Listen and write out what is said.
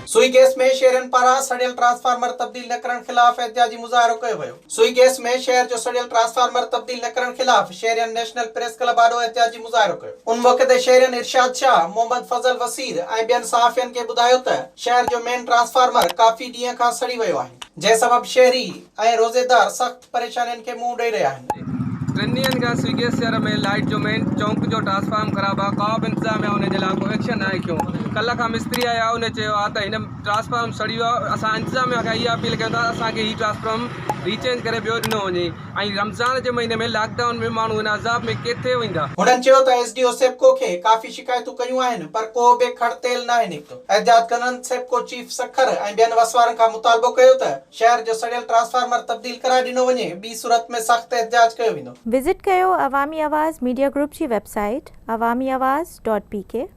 सुई गैस में शहरन पारा सड़ियल ट्रांसफार्मर तब्दील न करण खिलाफ एहतजाजी मुजाहरो कयो वियो। सुई गैस में शहर जो सड़ियल ट्रांसफार्मर तब्दील न करण खिलाफ शहरियन नेशनल प्रेस क्लब आडो एहतजाजी मुजाहरो कयो। उन मौके ते शहरियन इरशाद शाह, मोहम्मद फजल वसीर ऐं ॿियनि सहाफ़ियन खे ॿुधायो त शहर जो मेन ट्रांसफार्मर काफ़ी ॾींहं खां सड़ी वियो आहे, जंहिं सबब शहरी ऐं रोज़ेदार सख्त परेशानियुनि खे मुंहुं ॾेई रहिया आहिनि। ट्रेनियन का स्विगी शहर में लाइट जो मेन चौंक जो ट्रांसफार्म ख़राब आहे, का बि इंतजाम आहे उन जे लाइ को एक्शन आहे क्यों। कल्ह खां मिस्त्री आया, उन चयो आहे त हिन ट्रांसफार्म सड़ी वियो आहे। असां इंतजाम खां इहा अपील कयूं था असांखे हीउ ट्रांसफार्म रीचेंज करे ॿियो ॾिनो वञे, ऐं रमज़ान जे महीने में लॉकडाउन में माण्हू हिन अज़ाब में किथे वेंदा। हुननि चयो त एसडीओ सेप्को खे काफ़ी शिकायतूं कयूं आहिनि, पर को बि खड़तेल नाहे निकितो। एहतजाज कंदड़नि सेप्को चीफ सखर ऐं ॿियनि वसवारनि खां मुतालबो कयो त शहर जो सड़ियल ट्रांसफार्मर तब्दील कराए ॾिनो वञे, ॿी सूरत में सख़्त एहतजाज कयो वेंदो। विजिट कयो अवामी आवाज़ मीडिया ग्रुप जी वेबसाइट awamiawaz.pk।